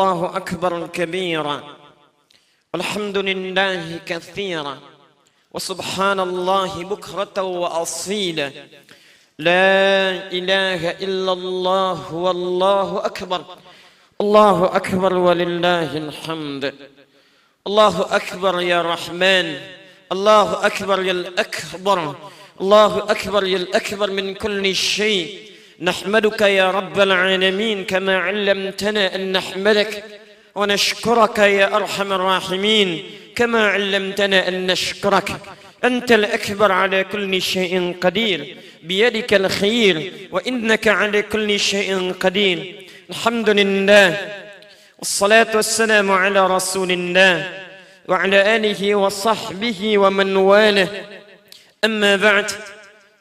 الله أكبر كبيرا والحمد لله كثيرا وسبحان الله بكرة وأصيلا لا إله إلا الله والله أكبر الله أكبر ولله الحمد الله أكبر يا رحمن الله أكبر يا الأكبر الله أكبر يا الأكبر من كل شيء نحمدك يا رب العالمين كما علمتنا أن نحمدك ونشكرك يا أرحم الراحمين كما علمتنا أن نشكرك أنت الأكبر على كل شيء قدير بيدك الخير وإنك على كل شيء قدير الحمد لله والصلاة والسلام على رسول الله وعلى آله وصحبه ومن والاه أما بعد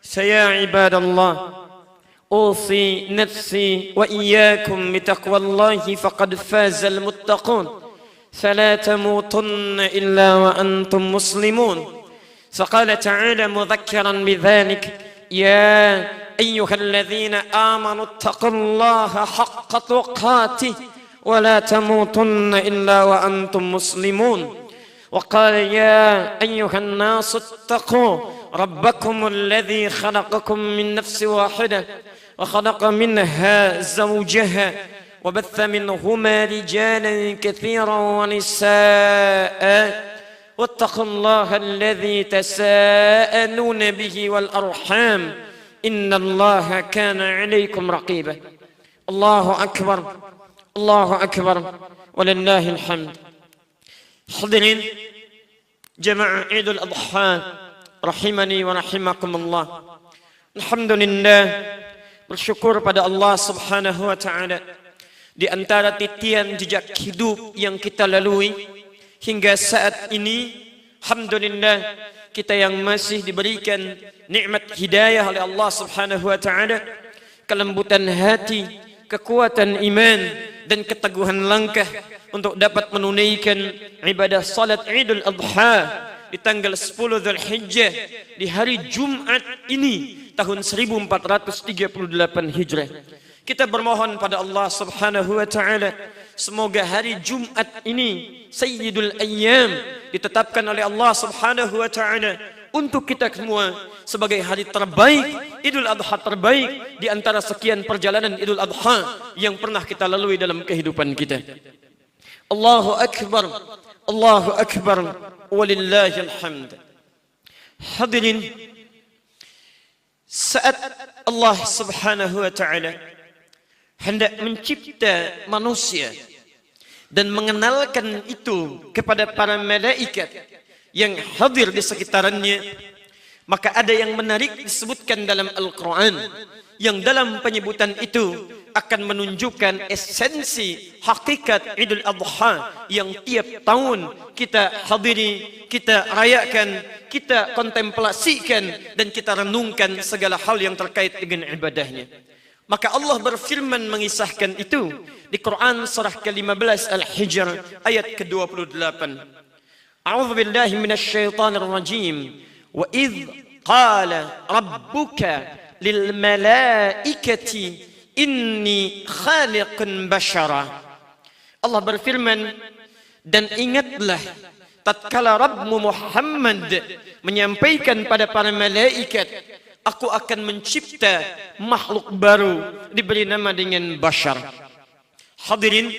فيا عباد الله أوصي نفسي وإياكم بتقوى الله فقد فاز المتقون فلا تموتن إلا وأنتم مسلمون فقال تعالى مذكرا بذلك يا أيها الذين آمنوا اتقوا الله حق تقاته ولا تموتن إلا وأنتم مسلمون وقال يا أيها الناس اتقوا ربكم الذي خلقكم من نفس واحدة وخلق منها زوجها وبث منهما رجالا كثيرا ونساء واتقوا الله الذي تساءلون به والأرحام إن الله كان عليكم رقيبا الله أكبر الله أكبر ولله الحمد. Hadirin jemaah Idul Adha rahimani wa rahimakumullah. Alhamdulillah, bersyukur pada Allah Subhanahu wa taala di antara titian jejak hidup yang kita lalui hingga saat ini, alhamdulillah kita yang masih diberikan nikmat hidayah oleh Allah Subhanahu wa taala, kelembutan hati, kekuatan iman dan keteguhan langkah untuk dapat menunaikan ibadah salat Idul Adha di tanggal 10 Dzulhijjah di hari Jumat ini tahun 1438 Hijrah. Kita bermohon pada Allah Subhanahu wa taala semoga hari Jumat ini Sayyidul Ayyam ditetapkan oleh Allah Subhanahu wa taala untuk kita semua sebagai hari terbaik, Idul Adha terbaik di antara sekian perjalanan Idul Adha yang pernah kita lalui dalam kehidupan kita. Allahu Akbar, Allahu Akbar, walillahil hamd. Hadirin, saat Allah Subhanahu wa taala hendak mencipta manusia dan mengenalkan itu kepada para malaikat yang hadir di sekitarannya, maka ada yang menarik disebutkan dalam Al-Quran yang dalam penyebutan itu akan menunjukkan esensi hakikat Idul Adha yang tiap tahun kita hadiri, kita rayakan, kita kontemplasikan dan kita renungkan segala hal yang terkait dengan ibadahnya. Maka Allah berfirman mengisahkan itu di Quran surah ke-15 Al-Hijr ayat ke-28. A'udzu billahi minasyaitonir rajim. Wa idz qala rabbuka lil malaikati inni khaliqun bashara. Allah berfirman, dan ingatlah tatkala Rabbmu Muhammad menyampaikan pada para malaikat, aku akan mencipta makhluk baru diberi nama dengan bashar. Hadirin,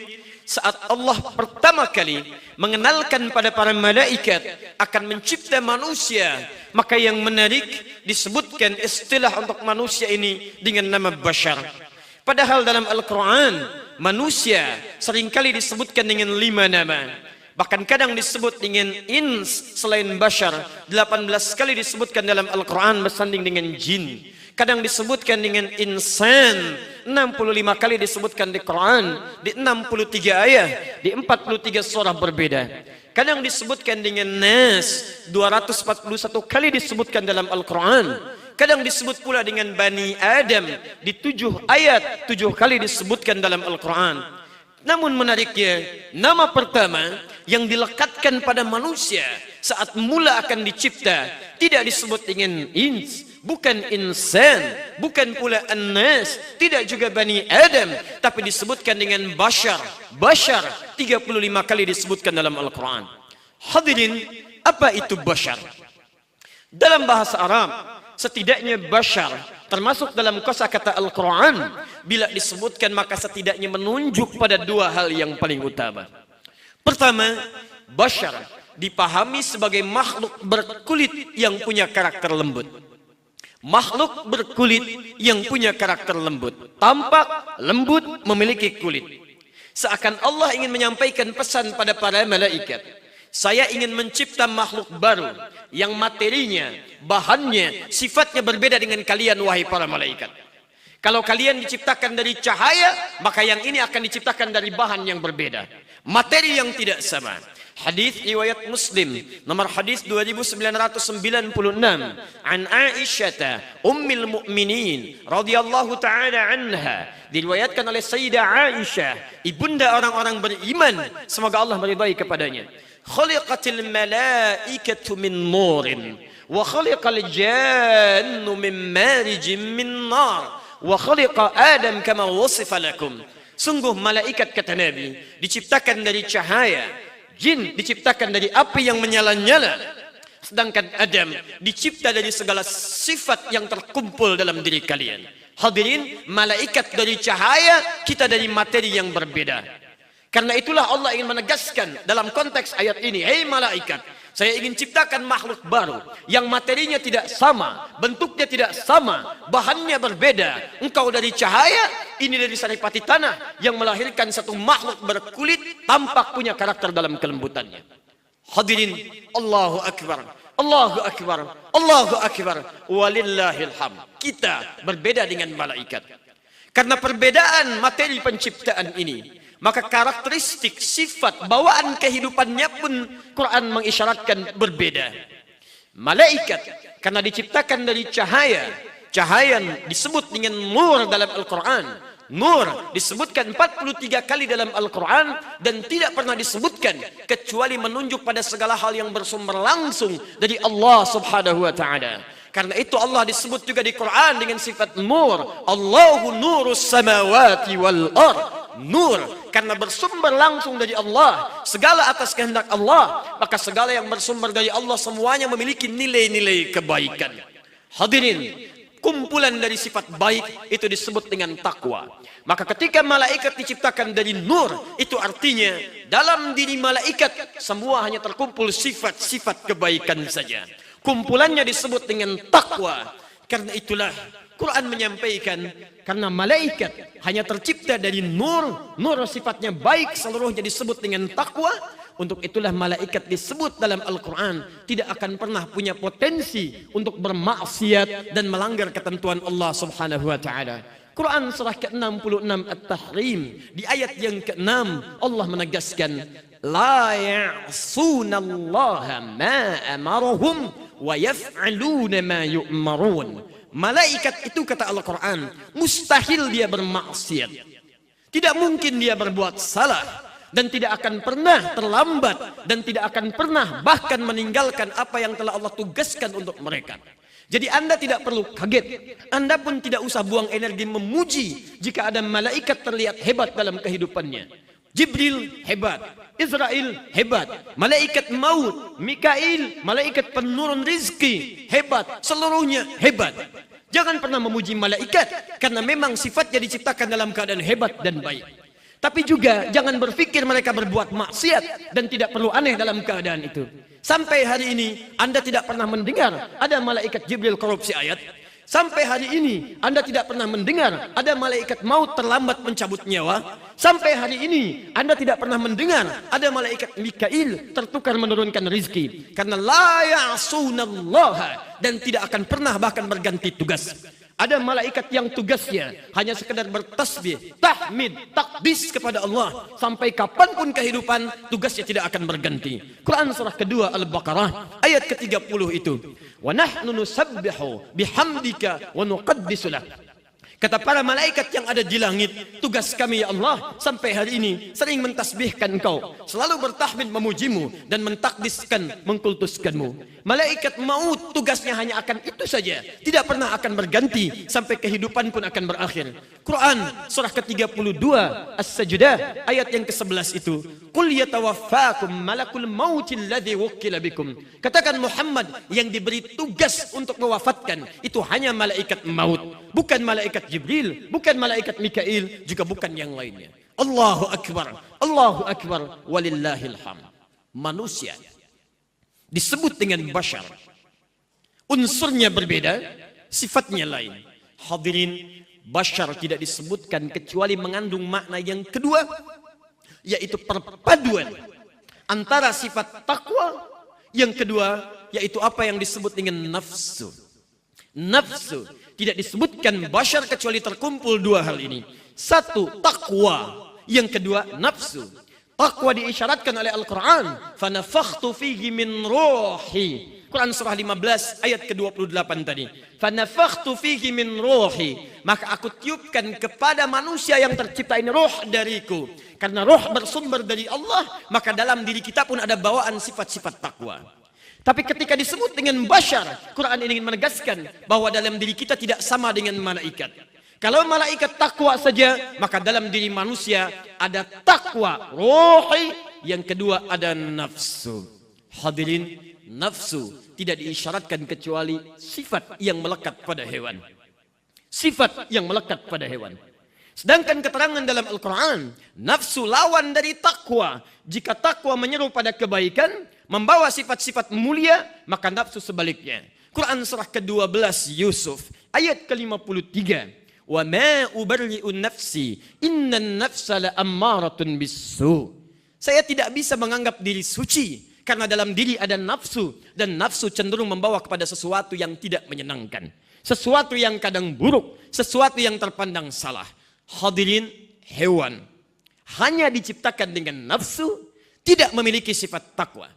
saat Allah pertama kali mengenalkan pada para malaikat akan mencipta manusia, maka yang menarik disebutkan istilah untuk manusia ini dengan nama bashar. Padahal dalam Al-Quran manusia seringkali disebutkan dengan 5 nama. Bahkan kadang disebut dengan ins selain bashar. 18 kali disebutkan dalam Al-Quran bersanding dengan jin. Kadang disebutkan dengan insan. 65 kali disebutkan di Quran. Di 63 ayat. Di 43 surah berbeda. Kadang disebutkan dengan nas. 241 kali disebutkan dalam Al-Quran. Kadang disebut pula dengan Bani Adam. Di 7 ayat 7 kali disebutkan dalam Al-Quran. Namun menariknya, nama pertama yang dilekatkan pada manusia saat mula akan dicipta tidak disebut dengan ins, bukan insan, bukan pula an-nas, tidak juga Bani Adam, tapi disebutkan dengan bashar. Bashar 35 kali disebutkan dalam Al-Quran. Hadirin, apa itu bashar? Dalam bahasa Arab, setidaknya bashar termasuk dalam kosakata Al-Quran, bila disebutkan maka setidaknya menunjuk pada dua hal yang paling utama. Pertama, bashar dipahami sebagai makhluk berkulit yang punya karakter lembut. Makhluk berkulit yang punya karakter lembut, tampak lembut, memiliki kulit. Seakan Allah ingin menyampaikan pesan pada para malaikat, saya ingin mencipta makhluk baru yang materinya, bahannya, sifatnya berbeda dengan kalian wahai para malaikat. Kalau kalian diciptakan dari cahaya, maka yang ini akan diciptakan dari bahan yang berbeda, materi yang tidak sama. Hadis riwayat Muslim nomor hadis 2996 an Aisyah ummul mukminin radhiyallahu taala anha, diriwayatkan oleh Sayyidah Aisyah, ibunda orang-orang beriman, semoga Allah meridai kepadanya. Khuliqatil malaikatu min nurin wa khuliqal jannu min marijin min nar wa khuliqa Adam kama wusifa lakum. Sungguh malaikat, kata Nabi, diciptakan dari cahaya, jin diciptakan dari api yang menyala-nyala, sedangkan Adam dicipta dari segala sifat yang terkumpul dalam diri kalian. Hadirin, malaikat dari cahaya, kita dari materi yang berbeda. Karena itulah Allah ingin menegaskan dalam konteks ayat ini, hei malaikat, saya ingin ciptakan makhluk baru yang materinya tidak sama, bentuknya tidak sama, bahannya berbeda. Engkau dari cahaya, ini dari saripati tanah, yang melahirkan satu makhluk berkulit, tampak punya karakter dalam kelembutannya. Hadirin, Allahu Akbar, Allahu Akbar, Allahu Akbar, walillahil hamd. Kita berbeda dengan malaikat. Karena perbedaan materi penciptaan ini, maka karakteristik, sifat, bawaan kehidupannya pun Quran mengisyaratkan berbeda. Malaikat karena diciptakan dari cahaya, cahaya disebut dengan nur dalam Al-Quran. Nur disebutkan 43 kali dalam Al-Quran dan tidak pernah disebutkan kecuali menunjuk pada segala hal yang bersumber langsung dari Allah Subhanahu wa Ta'ala. Karena itu Allah disebut juga di Quran dengan sifat nur. Allahu nurus samawati wal ard. Nur karena bersumber langsung dari Allah, segala atas kehendak Allah, maka segala yang bersumber dari Allah semuanya memiliki nilai-nilai kebaikan. Hadirin, kumpulan dari sifat baik itu disebut dengan takwa. Maka ketika malaikat diciptakan dari nur, itu artinya dalam diri malaikat semua hanya terkumpul sifat-sifat kebaikan saja. Kumpulannya disebut dengan takwa. Karena itulah Quran menyampaikan, karena malaikat hanya tercipta dari nur, nur sifatnya baik, seluruhnya disebut dengan takwa. Untuk itulah malaikat disebut dalam Al-Quran tidak akan pernah punya potensi untuk bermaksiat dan melanggar ketentuan Allah Subhanahu wa Ta'ala. Quran surah ke-66 At-Tahrim, di ayat yang ke-6 Allah menegaskan, la ya'sunallaha ma amarahum wa yaf'aluna ma yu'marun. Malaikat itu, kata Al-Quran, mustahil dia bermaksiat. Tidak mungkin dia berbuat salah. Dan tidak akan pernah terlambat. Dan tidak akan pernah bahkan meninggalkan apa yang telah Allah tugaskan untuk mereka. Jadi Anda tidak perlu kaget. Anda pun tidak usah buang energi memuji jika ada malaikat terlihat hebat dalam kehidupannya. Jibril hebat, Israel hebat, malaikat maut, Mikail, malaikat penurun rizki hebat, seluruhnya hebat. Jangan pernah memuji malaikat karena memang sifatnya diciptakan dalam keadaan hebat dan baik. Tapi juga jangan berpikir mereka berbuat maksiat dan tidak perlu aneh dalam keadaan itu. Sampai hari ini Anda tidak pernah mendengar ada malaikat Jibril korupsi ayat. Sampai hari ini Anda tidak pernah mendengar ada malaikat maut terlambat mencabut nyawa. Sampai hari ini Anda tidak pernah mendengar ada malaikat Mikail tertukar menurunkan rizki. Karena la ya'sunallaha, dan tidak akan pernah bahkan berganti tugas. Ada malaikat yang tugasnya hanya sekedar bertasbih, tahmid, takdis kepada Allah. Sampai kapanpun kehidupan, tugasnya tidak akan berganti. Quran surah kedua Al-Baqarah ayat ke-30 itu. Wa nahnu nusabbihu bihamdika wa nuqaddisu lak. Kata para malaikat yang ada di langit, tugas kami ya Allah sampai hari ini sering mentasbihkan Engkau, selalu bertahmid memujimu dan mentakdiskan, mengkultuskanmu. Malaikat maut tugasnya hanya akan itu saja, tidak pernah akan berganti sampai kehidupan pun akan berakhir. Quran surah ke-32 As-Sajdah ayat yang ke-11 itu, qul yatawaffakum malakul mautil ladzi wukkila bikum. Katakan Muhammad, yang diberi tugas untuk mewafatkan itu hanya malaikat maut, bukan malaikat Jibril, bukan malaikat Mikail, juga bukan yang lainnya. Allahu Akbar, Allahu Akbar, walillahil hamd. Manusia disebut dengan bashar, unsurnya berbeda, sifatnya lain. Hadirin, bashar tidak disebutkan kecuali mengandung makna yang kedua, yaitu perpaduan antara sifat takwa, yang kedua yaitu apa yang disebut dengan nafsu. Nafsu tidak disebutkan bashar kecuali terkumpul dua hal ini. Satu, takwa. Yang kedua, nafsu. Takwa diisyaratkan oleh Al-Quran. Fanafakhtu fihi min ruhi. Quran surah 15 ayat ke-28 tadi. Fanafakhtu fihi min ruhi. Maka aku tiupkan kepada manusia yang tercipta ini roh dariku. Karena roh bersumber dari Allah, maka dalam diri kita pun ada bawaan sifat-sifat takwa. Tapi ketika disebut dengan bashar, Quran ingin menegaskan bahwa dalam diri kita tidak sama dengan malaikat. Kalau malaikat takwa saja, maka dalam diri manusia ada takwa ruhi, yang kedua ada nafsu. Hadirin, nafsu tidak diisyaratkan kecuali sifat yang melekat pada hewan. Sifat yang melekat pada hewan. Sedangkan keterangan dalam Al-Quran, nafsu lawan dari takwa. Jika takwa menyeru pada kebaikan, membawa sifat-sifat mulia, maka nafsu sebaliknya. Quran surah ke-12 Yusuf ayat ke-53. Wa ma ubarri'un nafsi innan nafsa la'ammaratun bisu. Saya tidak bisa menganggap diri suci karena dalam diri ada nafsu, dan nafsu cenderung membawa kepada sesuatu yang tidak menyenangkan, sesuatu yang kadang buruk, sesuatu yang terpandang salah. Hadirin, hewan hanya diciptakan dengan nafsu, tidak memiliki sifat takwa.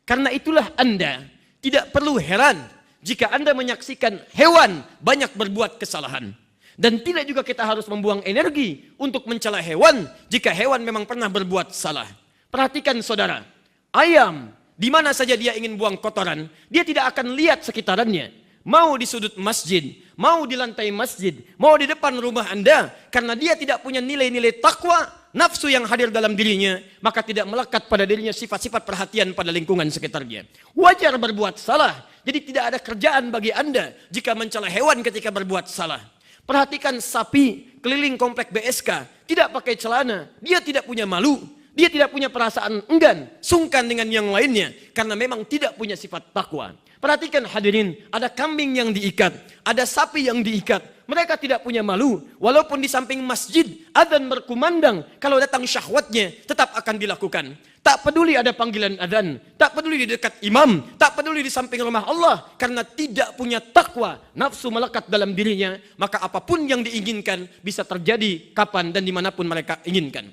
Karena itulah Anda tidak perlu heran jika Anda menyaksikan hewan banyak berbuat kesalahan. Dan tidak juga kita harus membuang energi untuk mencela hewan jika hewan memang pernah berbuat salah. Perhatikan saudara, ayam di mana saja dia ingin buang kotoran, dia tidak akan lihat sekitarannya. Mau di sudut masjid, mau di lantai masjid, mau di depan rumah Anda, karena dia tidak punya nilai-nilai takwa, nafsu yang hadir dalam dirinya, maka tidak melekat pada dirinya sifat-sifat perhatian pada lingkungan sekitarnya. Wajar berbuat salah, jadi tidak ada kerjaan bagi Anda jika mencela hewan ketika berbuat salah. Perhatikan sapi keliling komplek BSK, tidak pakai celana, dia tidak punya malu, dia tidak punya perasaan enggan, sungkan dengan yang lainnya, karena memang tidak punya sifat takwa. Perhatikan hadirin, ada kambing yang diikat, ada sapi yang diikat, mereka tidak punya malu, walaupun di samping masjid, adzan berkumandang, kalau datang syahwatnya, tetap akan dilakukan. Tak peduli ada panggilan adzan, tak peduli di dekat imam, tak peduli di samping rumah Allah, karena tidak punya takwa, nafsu melekat dalam dirinya, maka apapun yang diinginkan bisa terjadi kapan dan dimanapun mereka inginkan.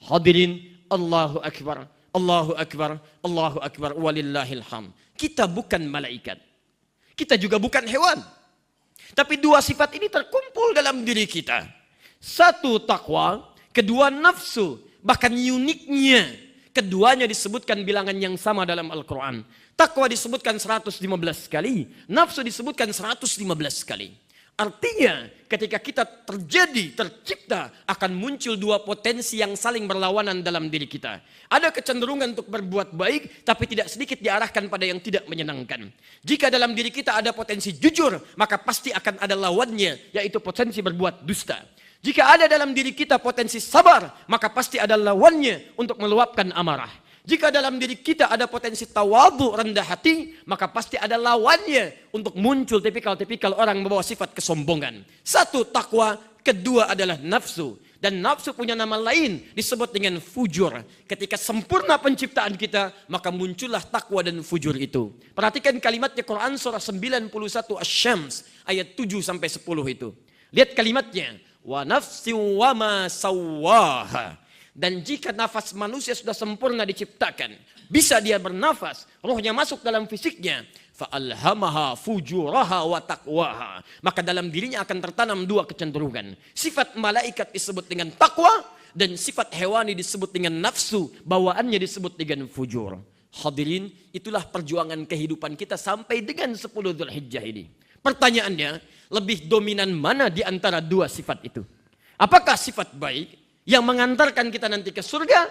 Hadirin, Allahu Akbar, Allahu Akbar, Allahu Akbar, walillahil hamd. Kita bukan malaikat, kita juga bukan hewan, tapi dua sifat ini terkumpul dalam diri kita. Satu takwa, kedua nafsu, bahkan uniknya keduanya disebutkan bilangan yang sama dalam Al-Quran. Takwa disebutkan 115 kali, nafsu disebutkan 115 kali. Artinya ketika kita tercipta akan muncul dua potensi yang saling berlawanan dalam diri kita. Ada kecenderungan untuk berbuat baik, tapi tidak sedikit diarahkan pada yang tidak menyenangkan. Jika dalam diri kita ada potensi jujur, maka pasti akan ada lawannya, yaitu potensi berbuat dusta. Jika ada dalam diri kita potensi sabar, maka pasti ada lawannya untuk meluapkan amarah. Jika dalam diri kita ada potensi tawadhu, rendah hati, maka pasti ada lawannya untuk muncul tipikal-tipikal orang membawa sifat kesombongan. Satu, takwa. Kedua adalah nafsu. Dan nafsu punya nama lain, disebut dengan fujur. Ketika sempurna penciptaan kita, maka muncullah takwa dan fujur itu. Perhatikan kalimatnya Quran surah 91 Asy-Syams ayat 7-10 itu. Lihat kalimatnya. Wa nafsi wa ma sawwaha. Dan jika nafas manusia sudah sempurna diciptakan, bisa dia bernafas, rohnya masuk dalam fisiknya, fa'alhamaha fujuraha wa taqwaha. Maka dalam dirinya akan tertanam dua kecenderungan. Sifat malaikat disebut dengan takwa, dan sifat hewani disebut dengan nafsu, bawaannya disebut dengan fujur. Hadirin, itulah perjuangan kehidupan kita sampai dengan 10 Dzulhijjah ini. Pertanyaannya, lebih dominan mana di antara dua sifat itu? Apakah sifat baik yang mengantarkan kita nanti ke surga,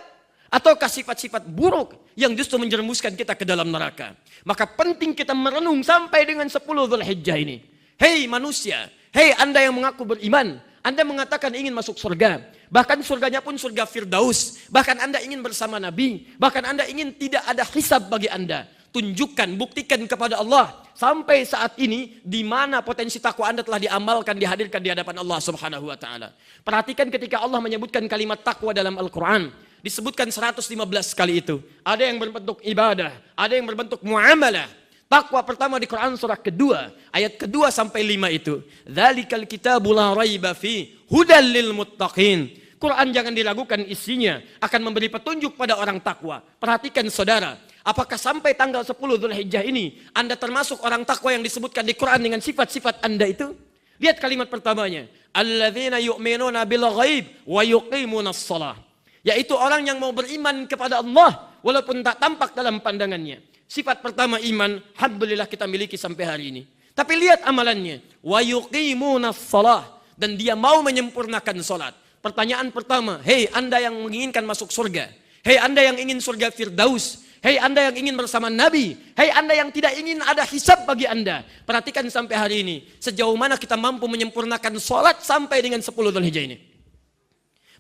ataukah sifat-sifat buruk yang justru menjerumuskan kita ke dalam neraka? Maka penting kita merenung sampai dengan 10 Dzulhijjah ini. Hei manusia, hei Anda yang mengaku beriman, Anda mengatakan ingin masuk surga, bahkan surganya pun surga Firdaus, bahkan Anda ingin bersama Nabi, bahkan Anda ingin tidak ada hisab bagi Anda. Tunjukkan, buktikan kepada Allah sampai saat ini di mana potensi takwa Anda telah diamalkan, dihadirkan di hadapan Allah Subhanahu wa taala. Perhatikan ketika Allah menyebutkan kalimat takwa dalam Al-Qur'an, disebutkan 115 kali itu. Ada yang berbentuk ibadah, ada yang berbentuk muamalah. Takwa pertama di Quran surah kedua, ayat kedua sampai 5 itu. Dzalikal kitabu la raiba fi hudal lil muttaqin. Quran jangan diragukan isinya, akan memberi petunjuk pada orang takwa. Perhatikan saudara, apakah sampai tanggal 10 Dzulhijjah ini Anda termasuk orang takwa yang disebutkan di Quran dengan sifat-sifat Anda itu? Lihat kalimat pertamanya, alladzina yu'minuna bil ghaib wa yuqimunas shalah. Yaitu orang yang mau beriman kepada Allah walaupun tak tampak dalam pandangannya. Sifat pertama iman, alhamdulillah kita miliki sampai hari ini. Tapi lihat amalannya, wa yuqimunas shalah, dan dia mau menyempurnakan salat. Pertanyaan pertama, hei Anda yang menginginkan masuk surga, hei Anda yang ingin surga Firdaus, hei Anda yang ingin bersama Nabi, hei Anda yang tidak ingin ada hisab bagi Anda. Perhatikan sampai hari ini, sejauh mana kita mampu menyempurnakan salat sampai dengan 10 Dzulhijjah ini.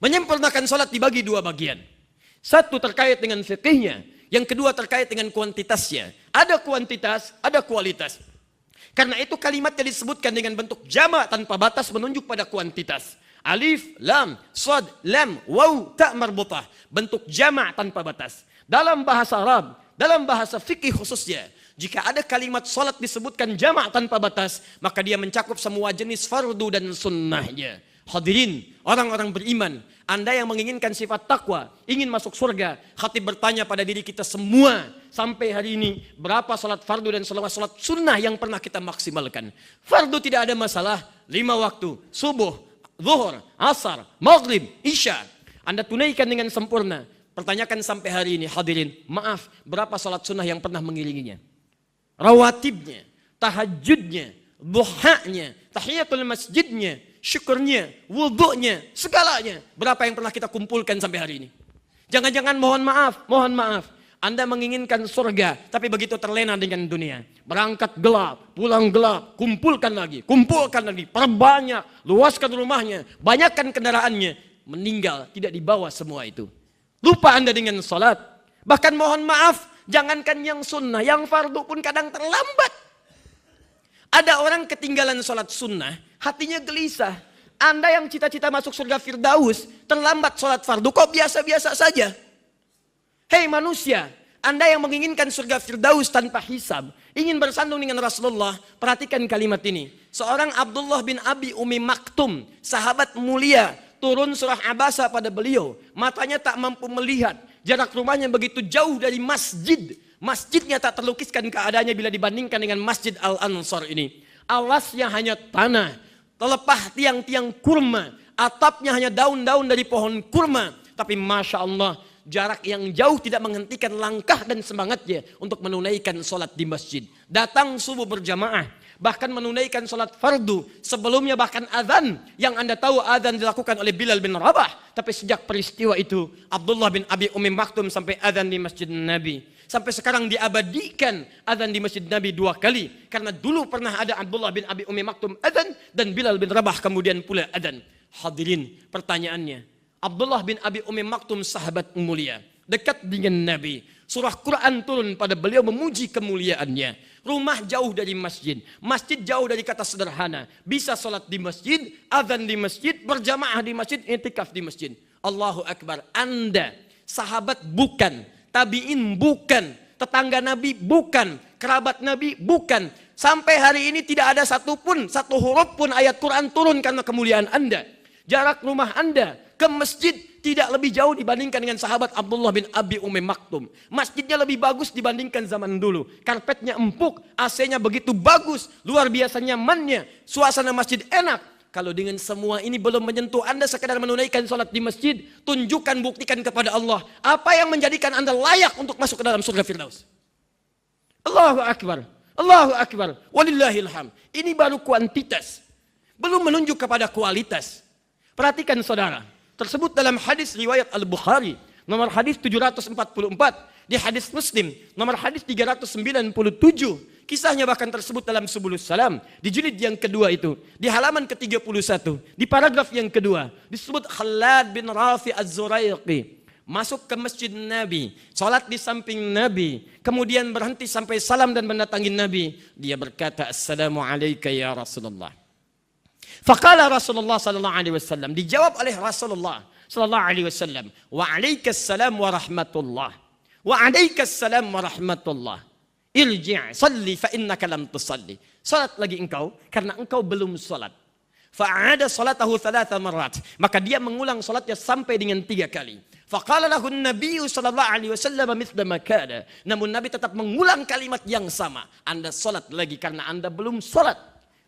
Menyempurnakan salat dibagi dua bagian. Satu terkait dengan fikihnya, yang kedua terkait dengan kuantitasnya. Ada kuantitas, ada kualitas. Karena itu kalimatnya disebutkan dengan bentuk jamak tanpa batas menunjuk pada kuantitas. Alif, lam, shad, lam, waw, ta marbutah. Bentuk jamak tanpa batas. Dalam bahasa Arab, dalam bahasa fikih khususnya, jika ada kalimat salat disebutkan jamak tanpa batas, maka dia mencakup semua jenis fardu dan sunnahnya. Hadirin, orang-orang beriman, Anda yang menginginkan sifat takwa, ingin masuk surga, khatib bertanya pada diri kita semua, sampai hari ini, berapa salat fardu dan salat sunnah yang pernah kita maksimalkan? Fardu tidak ada masalah, 5 waktu, subuh, zuhur, asar, maghrib, isya. Anda tunaikan dengan sempurna. Pertanyakan sampai hari ini, hadirin, maaf, berapa salat sunnah yang pernah mengiringinya? Rawatibnya, tahajudnya, duhanya, tahiyatul masjidnya, syukurnya, wudhunya, segalanya. Berapa yang pernah kita kumpulkan sampai hari ini? Jangan-jangan mohon maaf. Anda menginginkan surga, tapi begitu terlena dengan dunia. Berangkat gelap, pulang gelap, kumpulkan lagi, perbanyak, luaskan rumahnya, banyakkan kendaraannya. Meninggal, tidak dibawa semua itu. Lupa Anda dengan salat. Bahkan mohon maaf, jangankan yang sunnah, yang fardu pun kadang terlambat. Ada orang ketinggalan salat sunnah, hatinya gelisah. Anda yang cita-cita masuk surga Firdaus, terlambat sholat fardu, kok biasa-biasa saja? Hei manusia, Anda yang menginginkan surga Firdaus tanpa hisab, ingin bersandung dengan Rasulullah, perhatikan kalimat ini. Seorang Abdullah bin Abi Umi Maktum, sahabat mulia, turun surah Abasa pada beliau. Matanya tak mampu melihat, jarak rumahnya begitu jauh dari masjid. Masjidnya tak terlukiskan keadaannya bila dibandingkan dengan Masjid Al-Ansar ini. Alasnya hanya tanah, telepah tiang-tiang kurma, atapnya hanya daun-daun dari pohon kurma. Tapi Masya Allah, jarak yang jauh tidak menghentikan langkah dan semangatnya untuk menunaikan sholat di masjid. Datang subuh berjamaah, bahkan menunaikan sholat fardu. Sebelumnya bahkan azan, yang Anda tahu azan dilakukan oleh Bilal bin Rabah. Tapi sejak peristiwa itu, Abdullah bin Abi Umi Maktum sampai azan di masjid Nabi. Sampai sekarang diabadikan azan di masjid Nabi 2 kali. Karena dulu pernah ada Abdullah bin Abi Umi Maktum azan, dan Bilal bin Rabah kemudian pula azan. Hadirin, pertanyaannya, Abdullah bin Abi Umi Maktum sahabat mulia, dekat dengan Nabi. Surah Quran turun pada beliau memuji kemuliaannya. Rumah jauh dari masjid, masjid jauh dari kata sederhana. Bisa sholat di masjid, azan di masjid, berjamaah di masjid, i'tikaf di masjid. Allahu Akbar. Anda sahabat bukan, tabi'in bukan, tetangga Nabi bukan, kerabat Nabi bukan. Sampai hari ini tidak ada satu huruf pun ayat Quran turun karena kemuliaan Anda. Jarak rumah Anda, ke masjid tidak lebih jauh dibandingkan dengan sahabat Abdullah bin Abi Umi Maktum. Masjidnya lebih bagus dibandingkan zaman dulu. Karpetnya empuk, AC-nya begitu bagus, luar biasa nyamannya, suasana masjid enak. Kalau dengan semua ini belum menyentuh Anda sekadar menunaikan sholat di masjid, tunjukkan, buktikan kepada Allah apa yang menjadikan Anda layak untuk masuk ke dalam surga Firdaus. Allahu Akbar, Allahu Akbar, walillahilham. Ini baru kuantitas, belum menunjuk kepada kualitas. Perhatikan saudara, tersebut dalam hadis riwayat Al-Bukhari, nomor hadis 744, di hadis Muslim, nomor hadis 397. Kisahnya bahkan tersebut dalam Subulus Salam, di jilid yang kedua itu, di halaman ke-31, di paragraf yang kedua, disebut Khalad bin Rafi Az-Zuraiqi. Masuk ke masjid Nabi, sholat di samping Nabi, kemudian berhenti sampai salam dan mendatangi Nabi. Dia berkata, Assalamualaikum ya Rasulullah. Faqala Rasulullah sallallahu alaihi wasallam, dijawab oleh Rasulullah sallallahu alaihi wasallam, wa alaikassalam wa rahmatullah. Wa alaikassalam wa rahmatullah. Irji' salli fa innaka lam tusalli. Salat lagi engkau karena engkau belum salat. Fa'ada salatahu 3 marrat. Maka dia mengulang salatnya sampai dengan 3 kali. Faqala lahu an-nabiy sallallahu alaihi wasallam mithla ma kana. Namun Nabi tetap mengulang kalimat yang sama. Anda salat lagi karena Anda belum salat.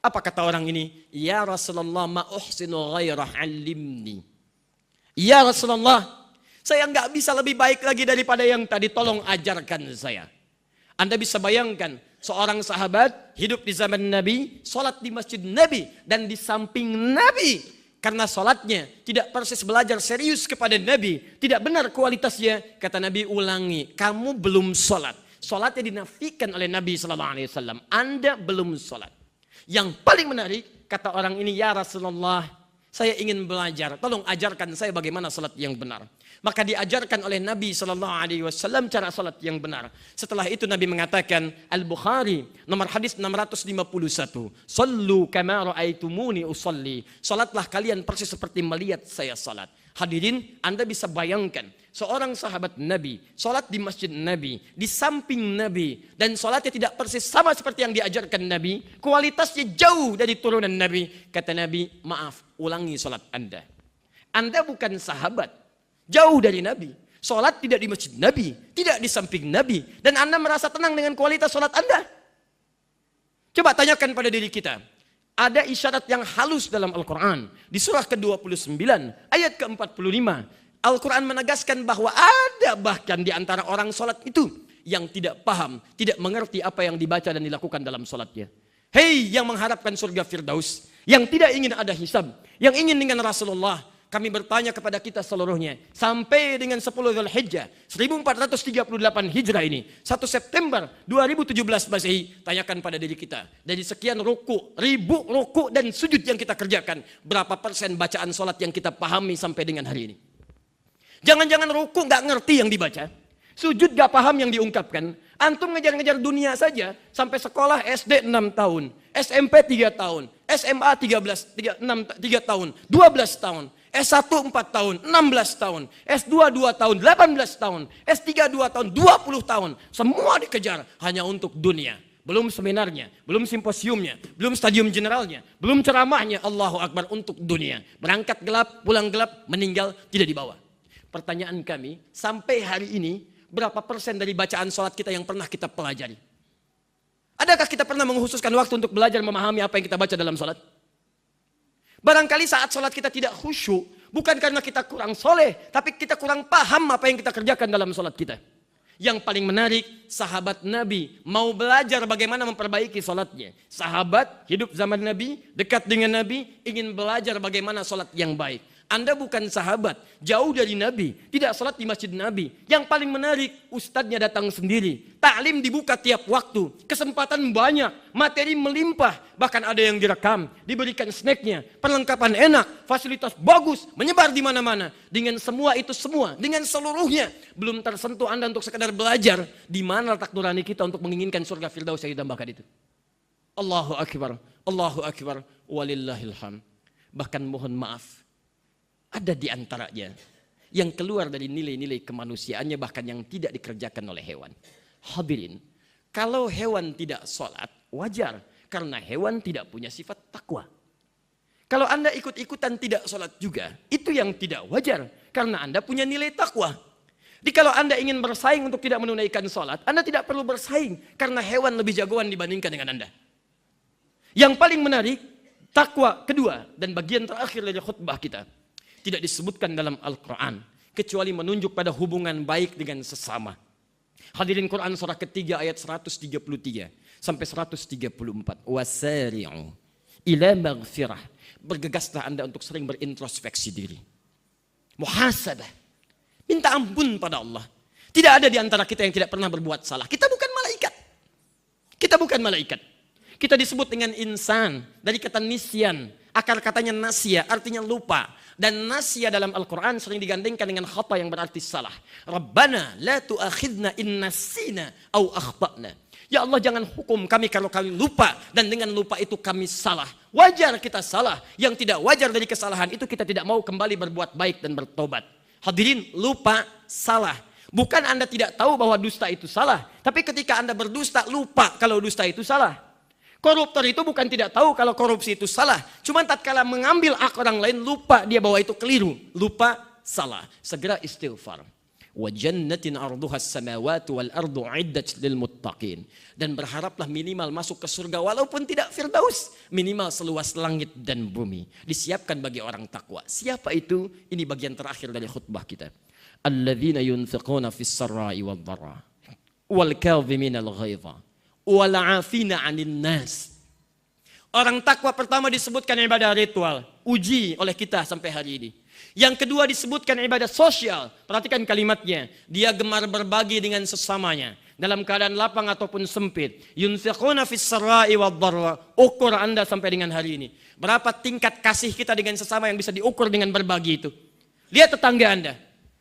Apa kata orang ini? Ya Rasulullah, ma uhsinu ghairah, alimni. Ya Rasulullah, saya enggak bisa lebih baik lagi daripada yang tadi, tolong ajarkan saya. Anda bisa bayangkan seorang sahabat hidup di zaman Nabi, salat di masjid Nabi dan di samping Nabi. Karena salatnya tidak persis belajar serius kepada Nabi, tidak benar kualitasnya, kata Nabi, ulangi, kamu belum salat. Salatnya dinafikan oleh Nabi sallallahu alaihi wasallam. Anda belum salat. Yang paling menarik, kata orang ini, ya Rasulullah, saya ingin belajar, tolong ajarkan saya bagaimana salat yang benar. Maka diajarkan oleh Nabi SAW cara salat yang benar. Setelah itu Nabi mengatakan, Al-Bukhari, nomor hadis 651, Sallu kama ra'aitumuni usalli. Salatlah kalian persis seperti melihat saya salat. Hadirin, Anda bisa bayangkan, seorang sahabat Nabi, salat di masjid Nabi, di samping Nabi, dan salatnya tidak persis sama seperti yang diajarkan Nabi, kualitasnya jauh dari turunan Nabi. Kata Nabi, maaf, ulangi salat Anda. Anda bukan sahabat, jauh dari Nabi. Salat tidak di masjid Nabi, tidak di samping Nabi, dan Anda merasa tenang dengan kualitas salat Anda. Coba tanyakan pada diri kita. Ada isyarat yang halus dalam Al-Quran. Di surah ke-29, ayat ke-45. Al-Quran menegaskan bahwa ada bahkan di antara orang sholat itu yang tidak paham, tidak mengerti apa yang dibaca dan dilakukan dalam sholatnya. Hei yang mengharapkan surga Firdaus, yang tidak ingin ada hisab, yang ingin dengan Rasulullah, kami bertanya kepada kita seluruhnya, sampai dengan 10 Dzulhijjah 1438 Hijrah ini, 1 September 2017 Masehi, tanyakan pada diri kita, dari sekian ruku, ribu ruku dan sujud yang kita kerjakan, berapa persen bacaan sholat yang kita pahami sampai dengan hari ini? Jangan-jangan ruku gak ngerti yang dibaca, sujud gak paham yang diungkapkan, antum ngejar-ngejar dunia saja, sampai sekolah SD 6 tahun, SMP 3 tahun, SMA 3 tahun, 12 tahun, S1 4 tahun, 16 tahun, S2 2 tahun, 18 tahun, S3 2 tahun, 20 tahun. Semua dikejar hanya untuk dunia. Belum seminarnya, belum simposiumnya, belum stadium generalnya, belum ceramahnya, Allahu Akbar, untuk dunia. Berangkat gelap, pulang gelap, meninggal tidak dibawa. Pertanyaan kami, sampai hari ini, berapa persen dari bacaan sholat kita yang pernah kita pelajari? Adakah kita pernah mengkhususkan waktu untuk belajar memahami apa yang kita baca dalam sholat? Barangkali saat sholat kita tidak khusyuk, bukan karena kita kurang soleh, tapi kita kurang paham apa yang kita kerjakan dalam sholat kita. Yang paling menarik, sahabat Nabi mau belajar bagaimana memperbaiki sholatnya. Sahabat hidup zaman Nabi, dekat dengan Nabi, ingin belajar bagaimana sholat yang baik. Anda bukan sahabat, jauh dari Nabi, tidak sholat di masjid Nabi. Yang paling menarik, ustadznya datang sendiri. Ta'lim dibuka tiap waktu, kesempatan banyak, materi melimpah. Bahkan ada yang direkam, diberikan snacknya, perlengkapan enak, fasilitas bagus, menyebar di mana-mana. Dengan semua itu semua, dengan seluruhnya, belum tersentuh Anda untuk sekadar belajar. Di mana letak nurani kita untuk menginginkan surga Firdaus yang ditambahkan itu? Allahu Akbar, Allahu Akbar, walillahilham. Bahkan mohon maaf, ada di antaranya yang keluar dari nilai-nilai kemanusiaannya, bahkan yang tidak dikerjakan oleh hewan. Hadirin, kalau hewan tidak sholat, wajar, karena hewan tidak punya sifat takwa. Kalau Anda ikut-ikutan tidak sholat juga, itu yang tidak wajar. Karena Anda punya nilai takwa. Jadi kalau Anda ingin bersaing untuk tidak menunaikan sholat, Anda tidak perlu bersaing. Karena hewan lebih jagoan dibandingkan dengan Anda. Yang paling menarik, takwa kedua dan bagian terakhir dari khutbah kita. Tidak disebutkan dalam Al-Quran. Kecuali menunjuk pada hubungan baik dengan sesama. Hadirin Quran surah ketiga ayat 133 sampai 134. Wasari'u ila maghfirah. Bergegaslah Anda untuk sering berintrospeksi diri. Muhasabah. Minta ampun pada Allah. Tidak ada di antara kita yang tidak pernah berbuat salah. Kita bukan malaikat. Kita bukan malaikat. Kita disebut dengan insan. Dari kata nisyan. Akar katanya nasya, artinya lupa. Dan nasya dalam Al-Quran sering digandengkan dengan khata yang berarti salah. Rabbana la tu'akhidna in nasina au akhta'na. Ya Allah, jangan hukum kami kalau kami lupa. Dan dengan lupa itu kami salah. Wajar kita salah. Yang tidak wajar dari kesalahan itu kita tidak mau kembali berbuat baik dan bertobat. Hadirin, lupa salah. Bukan Anda tidak tahu bahwa dusta itu salah. Tapi ketika Anda berdusta, lupa kalau dusta itu salah. Koruptor itu bukan tidak tahu kalau korupsi itu salah. Cuma tatkala mengambil hak orang lain, lupa dia bahwa itu keliru. Lupa salah. Segera istighfar. Wa jannatin arduha as-samawati wal ardu 'iddat lil muttaqin. Dan berharaplah minimal masuk ke surga walaupun tidak firdaus, minimal seluas langit dan bumi disiapkan bagi orang takwa. Siapa itu? Ini bagian terakhir dari khutbah kita. Alladzina yunfiquna fis sarra'i wad dharra wal kadhimina al ghaidha wal 'afina 'anil nas. Orang takwa pertama disebutkan ibadah ritual, uji oleh kita sampai hari ini. Yang kedua disebutkan ibadah sosial. Perhatikan kalimatnya. Dia gemar berbagi dengan sesamanya. Dalam keadaan lapang ataupun sempit. Yunfiquna fis sarra'i wad dharra. Ukur Anda sampai dengan hari ini. Berapa tingkat kasih kita dengan sesama yang bisa diukur dengan berbagi itu. Lihat tetangga Anda.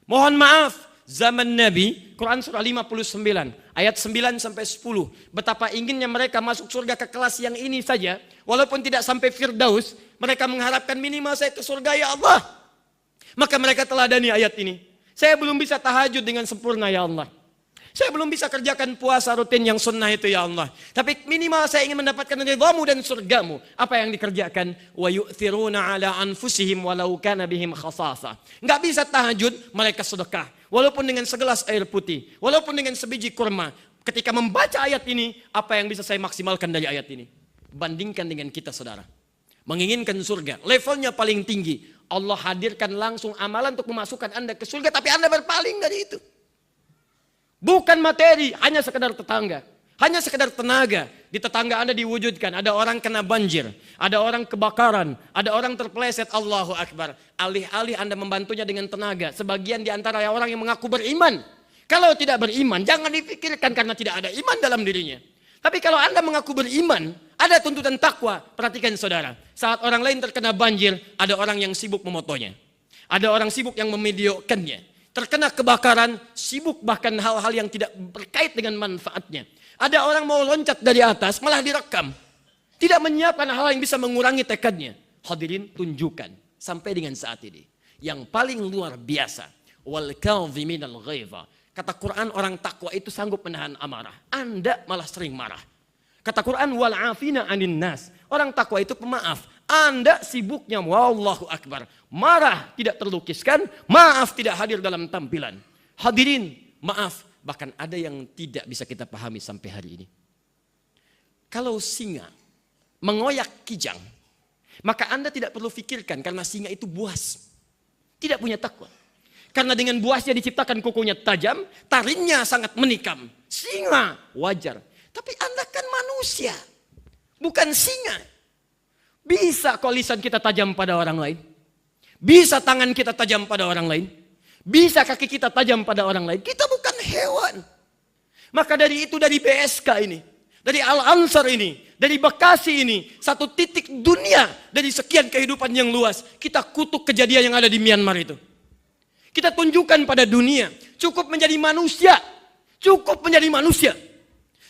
Mohon maaf. Zaman Nabi, Quran surah 59, ayat 9 sampai 10. Betapa inginnya mereka masuk surga ke kelas yang ini saja. Walaupun tidak sampai firdaus, mereka mengharapkan minimal saya ke surga ya Allah. Maka mereka teladani ayat ini. Saya belum bisa tahajud dengan sempurna ya Allah. Saya belum bisa kerjakan puasa rutin yang sunnah itu ya Allah. Tapi minimal saya ingin mendapatkan ridhamu dan surgamu. Apa yang dikerjakan? Wa yu'thiruna ala anfusihim walau kana bihim khasasa. Enggak bisa tahajud, mereka sedekah. Walaupun dengan segelas air putih. Walaupun dengan sebiji kurma. Ketika membaca ayat ini, apa yang bisa saya maksimalkan dari ayat ini? Bandingkan dengan kita saudara. Menginginkan surga. Levelnya paling tinggi. Allah hadirkan langsung amalan untuk memasukkan Anda ke surga. Tapi Anda berpaling dari itu. Bukan materi, hanya sekedar tetangga. Hanya sekedar tenaga. Di tetangga Anda diwujudkan. Ada orang kena banjir. Ada orang kebakaran. Ada orang terpeleset. Allahu Akbar. Alih-alih Anda membantunya dengan tenaga. Sebagian di antara orang yang mengaku beriman. Kalau tidak beriman, jangan dipikirkan karena tidak ada iman dalam dirinya. Tapi kalau Anda mengaku beriman, ada tuntutan takwa. Perhatikan saudara. Saat orang lain terkena banjir, ada orang yang sibuk memotonya. Ada orang sibuk yang memvideokannya. Terkena kebakaran, sibuk bahkan hal-hal yang tidak berkait dengan manfaatnya. Ada orang mau loncat dari atas, malah direkam. Tidak menyiapkan hal yang bisa mengurangi tekadnya. Hadirin, tunjukkan. Sampai dengan saat ini. Yang paling luar biasa. Wal kadhiminal ghaidha. Kata Quran, orang takwa itu sanggup menahan amarah. Anda malah sering marah. Kata Quran, wal afina anin nas. Orang takwa itu pemaaf. Anda sibuknya, wallahu akbar. Marah tidak terlukiskan, maaf tidak hadir dalam tampilan. Hadirin, maaf. Bahkan ada yang tidak bisa kita pahami sampai hari ini. Kalau singa mengoyak kijang, maka Anda tidak perlu pikirkan karena singa itu buas. Tidak punya takwa. Karena dengan buasnya diciptakan kukunya tajam, taringnya sangat menikam. Singa wajar. Tapi Anda kan manusia, bukan singa. Bisa kok lisan kita tajam pada orang lain. Bisa tangan kita tajam pada orang lain. Bisa kaki kita tajam pada orang lain. Kita bukan hewan. Maka dari itu, dari BSK ini, dari Al-Ansar ini, dari Bekasi ini, satu titik dunia dari sekian kehidupan yang luas, kita kutuk kejadian yang ada di Myanmar itu. Kita tunjukkan pada dunia, cukup menjadi manusia. Cukup menjadi manusia.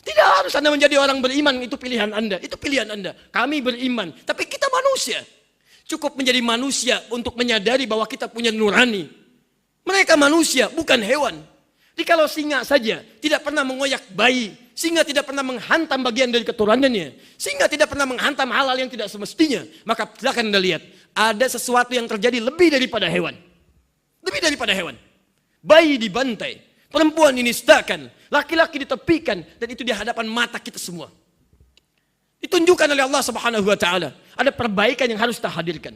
Tidak harus Anda menjadi orang beriman, itu pilihan Anda. Itu pilihan Anda. Kami beriman, tapi kita manusia. Cukup menjadi manusia untuk menyadari bahwa kita punya nurani. Mereka manusia, bukan hewan. Jikalau singa saja tidak pernah mengoyak bayi, singa tidak pernah menghantam bagian dari keturunannya, singa tidak pernah menghantam hal-hal yang tidak semestinya, maka silakan Anda lihat, ada sesuatu yang terjadi lebih daripada hewan. Lebih daripada hewan. Bayi dibantai, perempuan dinistakan, laki-laki ditepikan, dan itu di hadapan mata kita semua. Ditunjukkan oleh Allah Subhanahu wa taala. Ada perbaikan yang harus kita hadirkan.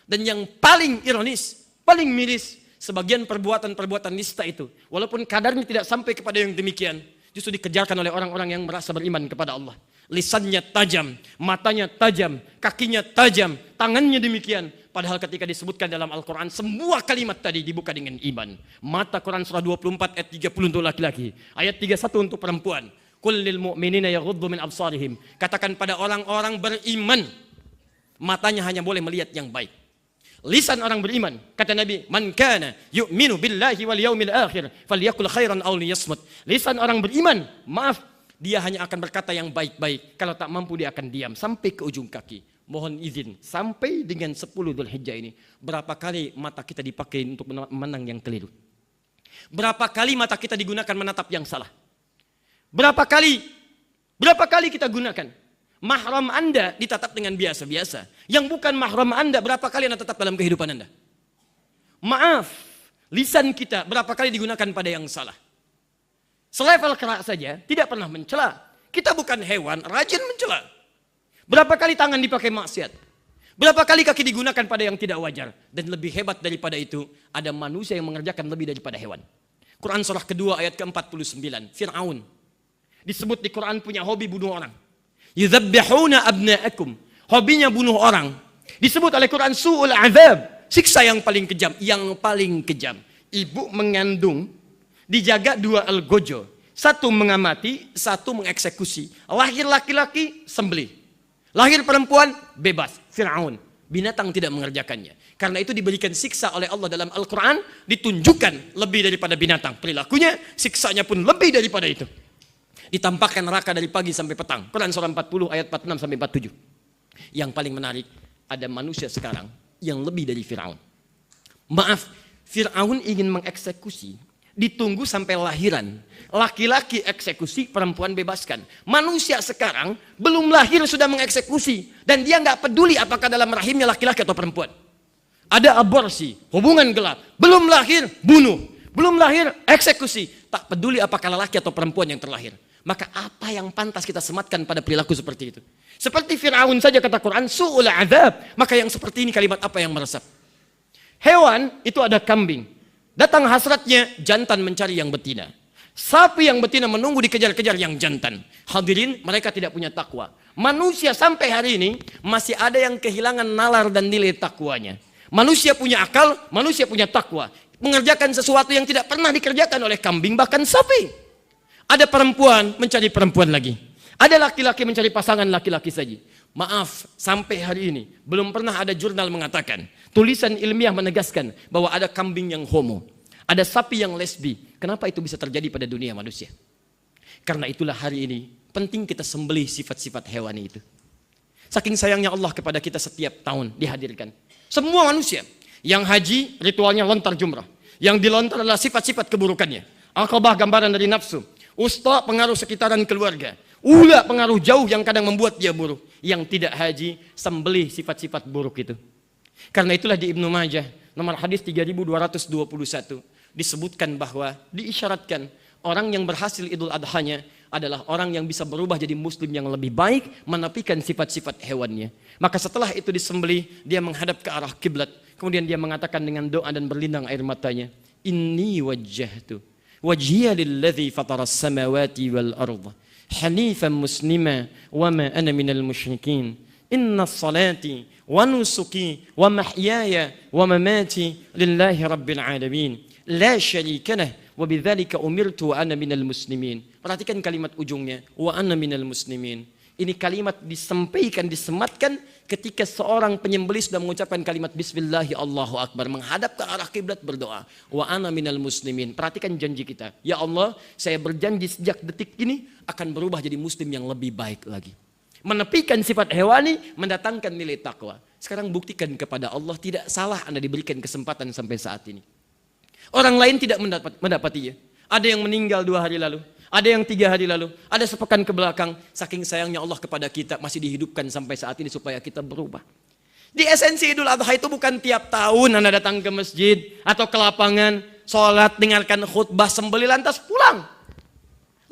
Dan yang paling ironis, paling miris, sebagian perbuatan-perbuatan nista itu, walaupun kadarnya tidak sampai kepada yang demikian, justru dikejarkan oleh orang-orang yang merasa beriman kepada Allah. Lisannya tajam, matanya tajam, kakinya tajam, tangannya demikian. Padahal ketika disebutkan dalam Al-Quran, semua kalimat tadi dibuka dengan iman. Mata Quran surah 24 ayat 30 untuk laki-laki, ayat 31 untuk perempuan. Qul lil mu'minina yaghuddu min absarihim. Katakan pada orang-orang beriman, matanya hanya boleh melihat yang baik. Lisan orang beriman, kata Nabi, man kana yu'minu billahi wal yaumil akhir falyakul khairan aw liyasmut. Lisan orang beriman, maaf, dia hanya akan berkata yang baik-baik. Kalau tak mampu dia akan diam sampai ke ujung kaki. Mohon izin, sampai dengan 10 Dzulhijjah ini, berapa kali mata kita dipakai untuk menang yang keliru? Berapa kali mata kita digunakan menatap yang salah? Berapa kali kita gunakan? Mahram Anda ditatap dengan biasa-biasa. Yang bukan mahram Anda, berapa kali Anda tetap dalam kehidupan Anda? Maaf, lisan kita berapa kali digunakan pada yang salah? Selevel kerak saja, tidak pernah mencela. Kita bukan hewan, rajin mencela. Berapa kali tangan dipakai maksiat? Berapa kali kaki digunakan pada yang tidak wajar? Dan lebih hebat daripada itu, ada manusia yang mengerjakan lebih daripada hewan. Quran surah kedua ayat ke-49, Fir'aun. Disebut di Quran punya hobi bunuh orang. Yudzabbihuna abna'akum. Hobinya bunuh orang. Disebut oleh Quran su'ul azab. Siksa yang paling kejam. Yang paling kejam. Ibu mengandung, dijaga 2 algojo. 1 mengamati, 1 mengeksekusi. Lahir laki-laki, sembelih. Lahir perempuan, bebas. Fir'aun. Binatang tidak mengerjakannya. Karena itu diberikan siksa oleh Allah dalam Al-Quran. Ditunjukkan lebih daripada binatang. Perilakunya, siksanya pun lebih daripada itu. Ditampakkan neraka dari pagi sampai petang. Quran surah 40 ayat 46 sampai 47. Yang paling menarik, ada manusia sekarang yang lebih dari Fir'aun. Maaf, Fir'aun ingin mengeksekusi, ditunggu sampai lahiran. Laki-laki eksekusi, perempuan bebaskan. Manusia sekarang belum lahir sudah mengeksekusi, dan dia nggak peduli apakah dalam rahimnya laki-laki atau perempuan. Ada aborsi, hubungan gelap, belum lahir bunuh, belum lahir eksekusi, tak peduli apakah laki atau perempuan yang terlahir. Maka apa yang pantas kita sematkan pada perilaku seperti itu? Seperti Fir'aun saja kata Quran, su'ul azab. Maka yang seperti ini kalimat apa yang meresap? Hewan itu ada kambing. Datang hasratnya, jantan mencari yang betina. Sapi yang betina menunggu dikejar-kejar yang jantan. Hadirin, mereka tidak punya takwa. Manusia sampai hari ini masih ada yang kehilangan nalar dan nilai takwanya. Manusia punya akal, manusia punya takwa. Mengerjakan sesuatu yang tidak pernah dikerjakan oleh kambing, bahkan sapi. Ada perempuan mencari perempuan lagi. Ada laki-laki mencari pasangan laki-laki saja. Maaf, sampai hari ini belum pernah ada jurnal mengatakan, tulisan ilmiah menegaskan bahwa ada kambing yang homo, ada sapi yang lesbi. Kenapa itu bisa terjadi pada dunia manusia? Karena itulah hari ini penting kita sembelih sifat-sifat hewani itu. Saking sayangnya Allah kepada kita setiap tahun dihadirkan. Semua manusia yang haji ritualnya lontar jumrah. Yang dilontar adalah sifat-sifat keburukannya. Aqabah gambaran dari nafsu. Usta pengaruh sekitaran keluarga. Ula pengaruh jauh yang kadang membuat dia buruk. Yang tidak haji sembelih sifat-sifat buruk itu. Karena itulah di Ibnu Majah nomor hadis 3221 disebutkan bahwa diisyaratkan orang yang berhasil Idul Adhanya adalah orang yang bisa berubah jadi muslim yang lebih baik, menafikan sifat-sifat hewannya. Maka setelah itu disembelih, dia menghadap ke arah kiblat. Kemudian dia mengatakan dengan doa dan berlinang air matanya, Inni wajjahtu wajhiya lilladzi fataras samawati wal arda hanifan muslima wa ma ana minal musyrikin. Inna salati wa nusuki wa mahyaya wa mamati lillahi rabbil alamin. La syarika lah wa bidzalika umirtu wa ana minal muslimin. Perhatikan kalimat ujungnya, wa ana minal muslimin. Ini kalimat disampaikan, disematkan ketika seorang penyembelih sudah mengucapkan kalimat Bismillahi Allahu Akbar, menghadap ke arah kiblat berdoa, wa ana minal muslimin. Perhatikan janji kita, ya Allah, saya berjanji sejak detik ini akan berubah jadi muslim yang lebih baik lagi. Menepikan sifat hewani, mendatangkan nilai takwa. Sekarang buktikan kepada Allah, tidak salah Anda diberikan kesempatan sampai saat ini. Orang lain tidak mendapatinya. Ada yang meninggal 2 hari lalu. Ada yang 3 hari lalu. Ada sepekan ke belakang. Saking sayangnya Allah kepada kita masih dihidupkan sampai saat ini supaya kita berubah. Di esensi Idul Adha itu bukan tiap tahun Anda datang ke masjid atau ke lapangan, sholat, dengarkan khutbah, sembelih lantas pulang.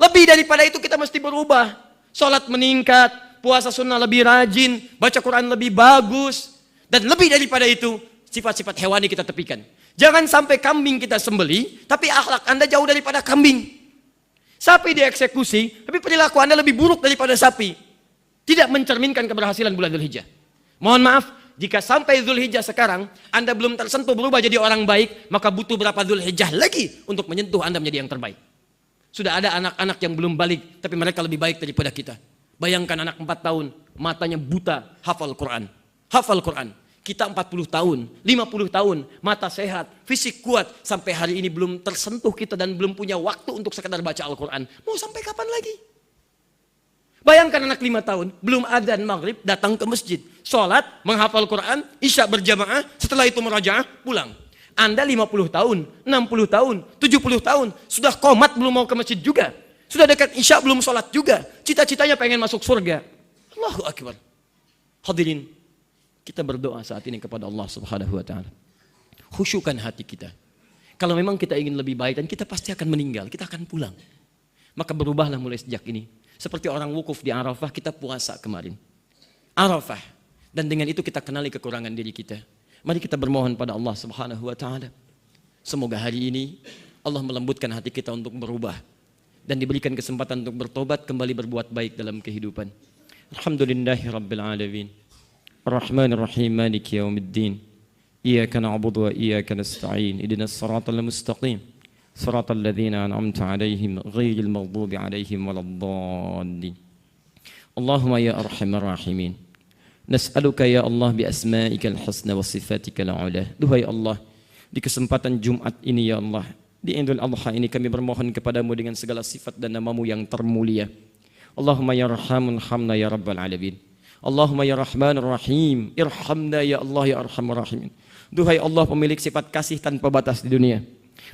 Lebih daripada itu kita mesti berubah. Sholat meningkat, puasa sunnah lebih rajin, baca Quran lebih bagus. Dan lebih daripada itu, sifat-sifat hewani kita tepikan. Jangan sampai kambing kita sembelih, tapi akhlak Anda jauh daripada kambing. Sapi dieksekusi, tapi perilaku Anda lebih buruk daripada sapi. Tidak mencerminkan keberhasilan bulan Dzulhijjah. Mohon maaf, jika sampai Dzulhijjah sekarang, Anda belum tersentuh berubah jadi orang baik, maka butuh berapa Dzulhijjah lagi untuk menyentuh Anda menjadi yang terbaik. Sudah ada anak-anak yang belum balik, tapi mereka lebih baik daripada kita. Bayangkan anak 4 tahun, matanya buta, hafal Quran. Hafal Quran. Kita 40 tahun, 50 tahun, mata sehat, fisik kuat, sampai hari ini belum tersentuh kita dan belum punya waktu untuk sekedar baca Al-Quran. Mau sampai kapan lagi? Bayangkan anak 5 tahun, belum adzan maghrib, datang ke masjid. Sholat, menghafal Quran, isya berjamaah, setelah itu merajaah, pulang. Anda 50 tahun, 60 tahun, 70 tahun, sudah komat belum mau ke masjid juga. Sudah dekat isya belum sholat juga. Cita-citanya pengen masuk surga. Allahu Akbar. Hadirin, kita berdoa saat ini kepada Allah Subhanahu wa taala. Khusyukkan hati kita. Kalau memang kita ingin lebih baik dan kita pasti akan meninggal, kita akan pulang. Maka berubahlah mulai sejak ini. Seperti orang wukuf di Arafah, kita puasa kemarin. Arafah. Dan dengan itu kita kenali kekurangan diri kita. Mari kita bermohon pada Allah Subhanahu wa taala. Semoga hari ini Allah melembutkan hati kita untuk berubah dan diberikan kesempatan untuk bertobat, kembali berbuat baik dalam kehidupan. Alhamdulillahirabbil alamin. Ar-Rahmanir Rahim, Maliki Yaumiddin. Iyyaka na'budu wa iyyaka nasta'in. Ihdinas siratal mustaqim. Siratal ladzina an'amta 'alaihim ghairil maghdubi 'alaihim waladdallin. Allahumma ya arhamar rahimin. Nas'aluka ya Allah bi asma'ikal husna wa sifatikal 'ula. Duhai Allah, di kesempatan Jumat ini ya Allah, di Idul Adha ini kami bermohon kepadamu dengan segala sifat dan namamu yang termulia. Allahumma ya Rahamun hamna ya Rabbal alamin. Allahumma ya Rahmanur Rahim, irhamna ya Allah ya Arhamar Rahimin. Duhai Allah, pemilik sifat kasih tanpa batas di dunia,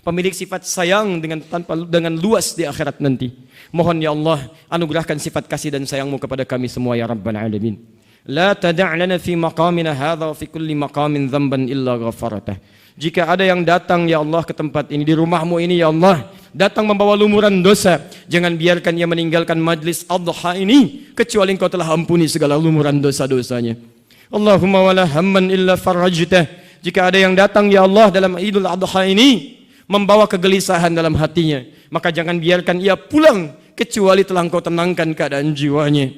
pemilik sifat sayang dengan luas di akhirat nanti. Mohon ya Allah, anugerahkan sifat kasih dan sayangmu kepada kami semua ya Rabbal alamin. La tada' lana fi maqamina hadha wa fi kulli maqamin dhanban illa ghafaratah. Jika ada yang datang ya Allah ke tempat ini, di rumahmu ini ya Allah, datang membawa lumuran dosa, jangan biarkan ia meninggalkan majlis adha ini kecuali engkau telah ampuni segala lumuran dosa-dosanya. Allahumma wala hamman illa farajtah. Jika ada yang datang ya Allah dalam Idul Adha ini membawa kegelisahan dalam hatinya, maka jangan biarkan ia pulang kecuali telah engkau tenangkan keadaan jiwanya.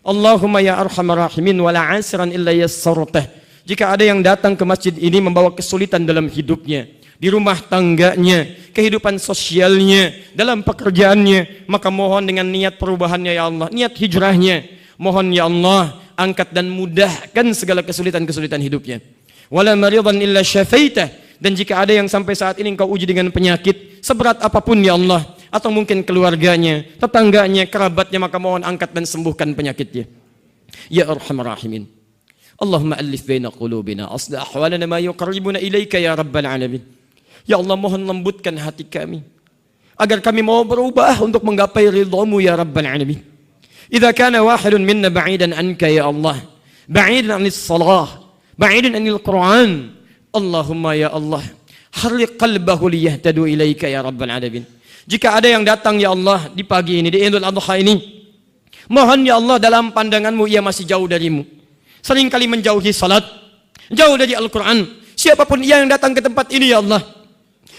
Allahumma ya arhamar rahimin wala asran illa yassartah. Jika ada yang datang ke masjid ini membawa kesulitan dalam hidupnya, di rumah tangganya, kehidupan sosialnya, dalam pekerjaannya, maka mohon dengan niat perubahannya ya Allah, niat hijrahnya, mohon ya Allah, angkat dan mudahkan segala kesulitan-kesulitan hidupnya. Wala maridan illa syafaitah. Dan jika ada yang sampai saat ini engkau uji dengan penyakit seberat apapun ya Allah, atau mungkin keluarganya, tetangganya, kerabatnya, maka mohon angkat dan sembuhkan penyakitnya. Ya Arhamar Rahimin. Allahumma alif baina qulubina, aslih ahwalana ma yuqarribuna ilaika ya Rabbal alamin. Ya Allah, mohon lembutkan hati kami agar kami mau berubah untuk menggapai ridhamu ya Rabbal alamin. Idza kana wahidun minna ba'idan anka ya Allah, ba'idan anis salah, ba'idan anil Qur'an, Allahumma ya Allah, harriq qalbahu liyahtadu ilaika ya Rabbal alamin. Jika ada yang datang ya Allah di pagi ini, di Idul Adha ini, mohon ya Allah dalam pandanganmu ia masih jauh darimu, seringkali menjauhi salat, jauh dari Al-Quran. Siapapun ia yang datang ke tempat ini ya Allah,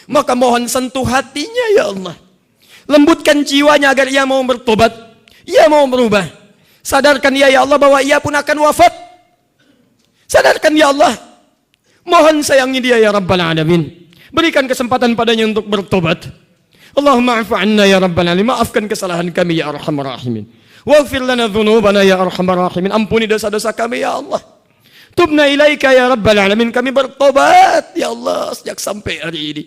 maka mohon sentuh hatinya ya Allah, lembutkan jiwanya agar ia mau bertobat, ia mau berubah. Sadarkan ia ya Allah bahwa ia pun akan wafat. Sadarkan ya Allah, mohon sayangi dia ya Rabbal alamin. Berikan kesempatan padanya untuk bertobat. Allahumma afu anna ya Rabbal alamin. Maafkan kesalahan kami ya Arhamar Rahimin. Waghfir lana dhunubana ya Arhamar Rahimin. Ampuni dosa-dosa kami ya Allah. Tubna ilaika ya Rabbal alamin. Kami bertobat ya Allah sejak sampai hari ini.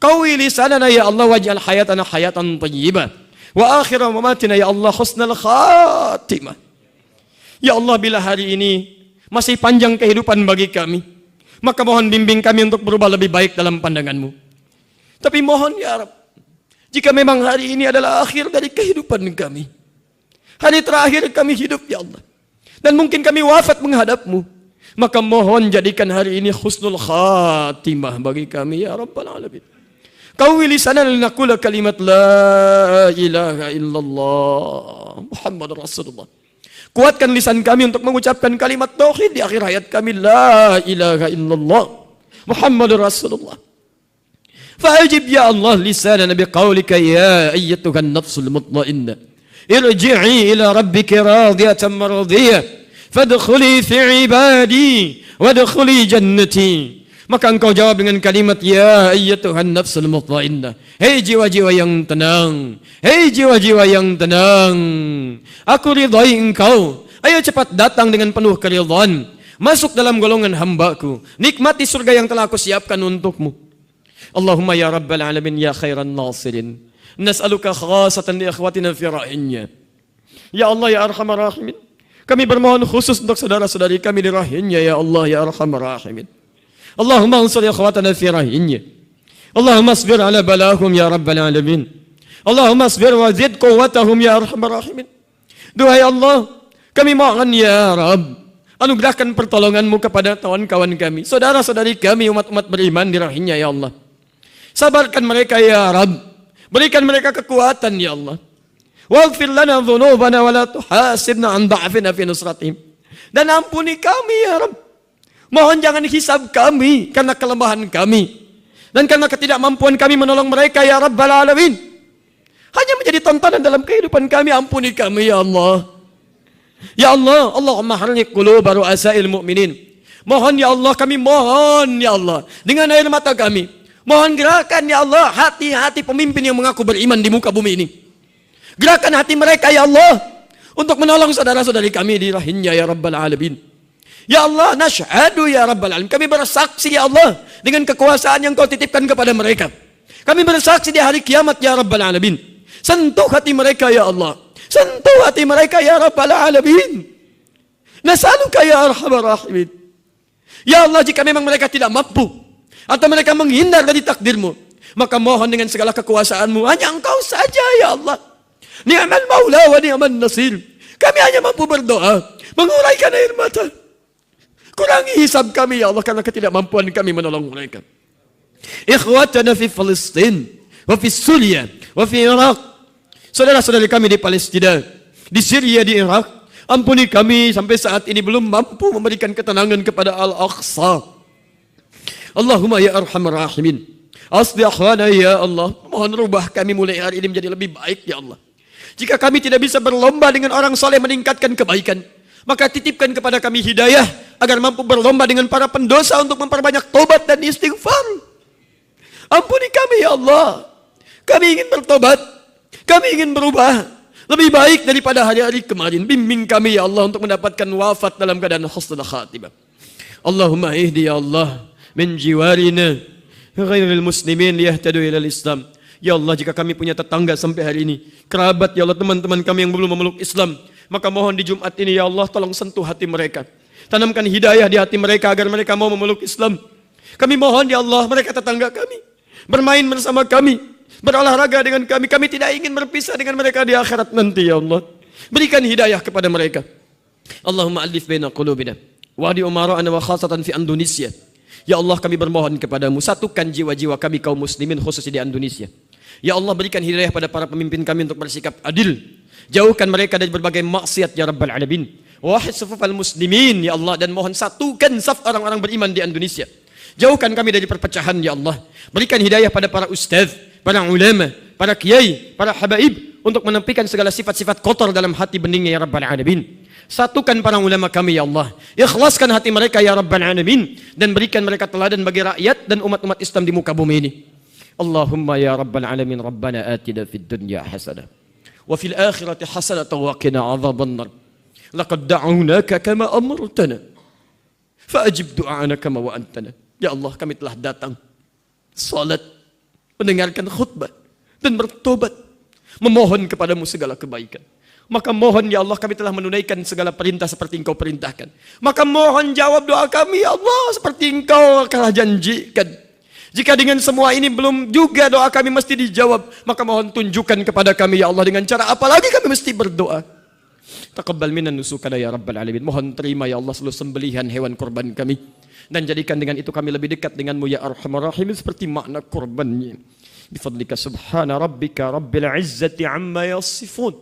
Qawi lisanana ya Allah, waj'al hayatana hayatan thayyibah, wa akhir mamatina ya Allah husnal khatimah. Ya Allah, bila hari ini masih panjang kehidupan bagi kami, maka mohon bimbing kami untuk berubah lebih baik dalam pandanganmu. Tapi mohon ya Rabb, Jika memang hari ini adalah akhir dari kehidupan kami, hari terakhir kami hidup ya Allah, dan mungkin kami wafat menghadap-Mu, maka mohon jadikan hari ini husnul khatimah bagi kami ya Rabbal Alamin. Qawwi lisanana linaqula kalimat la ilaha illallah Muhammadur Rasulullah. Kuatkan lisan kami untuk mengucapkan kalimat tauhid di akhir hayat kami, la ilaha illallah Muhammadur Rasulullah. Fa'ajib ya Allah lisanana biqaulika ya ayyatuhan nafsul mutmainnah irji'i ila rabbika radiyatan maradiyah fadkhuli fi ibadi wadkhuli jannati. Maka engkau jawab dengan kalimat ya ayyatuhan nafsul mutmainnah. Hei jiwa-jiwa yang tenang, hei jiwa-jiwa yang tenang, aku ridai engkau. Ayo cepat datang dengan penuh keridhaan, masuk dalam golongan hamba-Ku, nikmati surga yang telah Aku siapkan untukmu. Allahumma ya Rabbal Alamin ya khairan nasirin, nas'aluka khasatan li akhwatina fi Rohingya. Ya Allah ya Arhamar Rahimin, kami bermohon khusus untuk saudara-saudari kami di Rohingya ya Allah ya Arhamar Rahimin. Allahumma ansur akhwatana fi Rohingya. Allahumma asbir ala balahum ya Rabbal Alamin. Allahumma asbir wa zid quwwatahum ya Arhamar Rahimin. Duhai Allah, kami mohon ya Rabb, anugerahkan pertolongan-Mu kepada kawan-kawan kami, saudara-saudari kami, umat-umat beriman di Rohingya ya Allah. Sabarkan mereka ya Rabb, berikan mereka kekuatan ya Allah. Waghfir lana dhunubana wa la tuhasibna an da'fina fi nusratihim. Dan ampuni kami ya Rabb. Mohon jangan hisab kami karena kelemahan kami dan karena ketidakmampuan kami menolong mereka ya Rabbal Alamin. Hanya menjadi tontonan dalam kehidupan kami, ampuni kami ya Allah. Ya Allah, Allahumma harnik quluba ru'asail mu'minin. Mohon ya Allah, kami mohon ya Allah, dengan air mata kami, mohon gerakan ya Allah hati-hati pemimpin yang mengaku beriman di muka bumi ini. Gerakan hati mereka ya Allah untuk menolong saudara-saudari kami di Rohingya ya Rabbal Alamin. Ya Allah, nasyhadu ya Rabbal Alamin, kami bersaksi ya Allah dengan kekuasaan yang Kau titipkan kepada mereka. Kami bersaksi di hari kiamat ya Rabbal Alamin. Sentuh hati mereka ya Allah, sentuh hati mereka ya Rabbal Alamin. Nas'aluka ya Arhamar Rahimin. Ya Allah, jika memang mereka tidak mampu atau mereka menghindar dari takdir-Mu, maka mohon dengan segala kekuasaan-Mu, hanya Engkau saja ya Allah. Ni'mal maula wa ni'man nasir. Kami hanya mampu berdoa, menguraikan air mata. Kurangi hisab kami ya Allah karena ketidakmampuan kami menolong mereka. Ikhwatana fi Palestin wa fi Suriah wa fi Iraq. Saudara-saudari kami di Palestina, di Syria, di Irak, ampuni kami sampai saat ini belum mampu memberikan ketenangan kepada Al-Aqsa. Allahumma ya Arhamar Rahimin, asli akhwana ya Allah. Mohon rubah kami mulai hari ini menjadi lebih baik ya Allah. Jika kami tidak bisa berlomba dengan orang soleh meningkatkan kebaikan, maka titipkan kepada kami hidayah agar mampu berlomba dengan para pendosa untuk memperbanyak tobat dan istighfar. Ampuni kami ya Allah. Kami ingin bertobat, kami ingin berubah lebih baik daripada hari-hari kemarin. Bimbing kami ya Allah untuk mendapatkan wafat dalam keadaan husnul khatimah. Allahumma ihdi ya Allah min jiwarina ghairil muslimin liyahtadu ilal Islam. Ya Allah, jika kami punya tetangga sampai hari ini, kerabat ya Allah, teman-teman kami yang belum memeluk Islam, maka mohon di Jumat ini ya Allah, tolong sentuh hati mereka. Tanamkan hidayah di hati mereka agar mereka mau memeluk Islam. Kami mohon ya Allah, mereka tetangga kami, bermain bersama kami, berolahraga dengan kami. Kami tidak ingin berpisah dengan mereka di akhirat nanti ya Allah. Berikan hidayah kepada mereka. Allahumma alif baina qulubina wahdi umara'ana wa khasatan fi Indonesia. Ya Allah, kami bermohon kepadamu, satukan jiwa-jiwa kami kaum muslimin khususnya di Indonesia. Ya Allah, berikan hidayah pada para pemimpin kami untuk bersikap adil. Jauhkan mereka dari berbagai maksiat ya Rabbal Alamin. Wahid sufufal muslimin ya Allah, dan mohon satukan saf orang-orang beriman di Indonesia. Jauhkan kami dari perpecahan ya Allah. Berikan hidayah pada para ustaz, para ulama, para kiai, para habaib untuk menepikan segala sifat-sifat kotor dalam hati beningnya ya Rabbal Alamin. Satukan para ulama kami ya Allah. Ikhlaskan hati mereka ya Rabbal Alamin, dan berikan mereka teladan bagi rakyat dan umat-umat Islam di muka bumi ini. Allahumma ya Rabbal Alamin, Rabbana atina fid dunya hasanah wa fil akhirati hasanah wa qina adzaban nar. Laqad da'unaka kama amartana fa'ajib du'ana kama wa'antana. Ya Allah, kami telah datang salat, mendengarkan khutbah dan bertobat, memohon kepadamu segala kebaikan. Maka mohon ya Allah, kami telah menunaikan segala perintah seperti Engkau perintahkan. Maka mohon jawab doa kami ya Allah seperti Engkau telah janjikan. Jika dengan semua ini belum juga doa kami mesti dijawab, maka mohon tunjukkan kepada kami ya Allah dengan cara apa lagi kami mesti berdoa. Taqabbal minna nusukana ya rabbal alamin. Mohon terima ya Allah seluruh sembelihan hewan korban kami, dan jadikan dengan itu kami lebih dekat denganmu ya arhamar rahimin seperti makna korbannya. Bifadlika subhana rabbika rabbil izzati amma yasifun.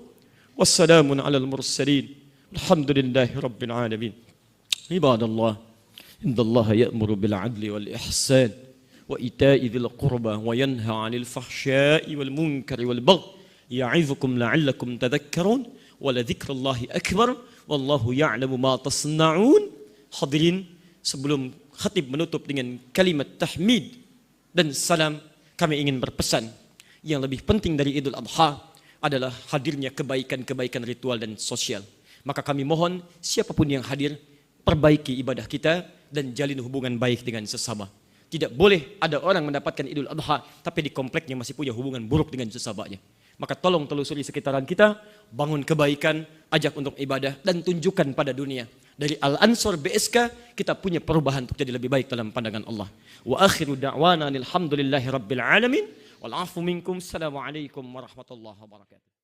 Wassalamun alal mursalin. Alhamdulillahi rabbil alamin. Ibadallah, innallaha ya'muru bil adli wal ihsan wa ita'i dzil qurba wa yanha 'anil fahsya'i wal munkari wal baghi ya'izukum la'allakum tadhakkarun wa la dzikrullahi akbar wallahu ya'lamu ma tasna'un. Hadirin, sebelum khatib menutup dengan kalimat tahmid dan salam, kami ingin berpesan, yang lebih penting dari Idul Adha adalah hadirnya kebaikan-kebaikan ritual dan sosial. Maka kami mohon siapapun yang hadir, perbaiki ibadah kita dan jalin hubungan baik dengan sesama. Tidak boleh ada orang mendapatkan Idul Adha tapi di kompleknya masih punya hubungan buruk dengan sesamanya. Maka tolong telusuri sekitaran kita, bangun kebaikan, ajak untuk ibadah, dan tunjukkan pada dunia. Dari Al-Ansor BSK kita punya perubahan untuk jadi lebih baik dalam pandangan Allah. Wa akhiru da'wana alhamdulillahi rabbil alamin. Wal afu minkum. Assalamualaikum warahmatullahi wabarakatuh.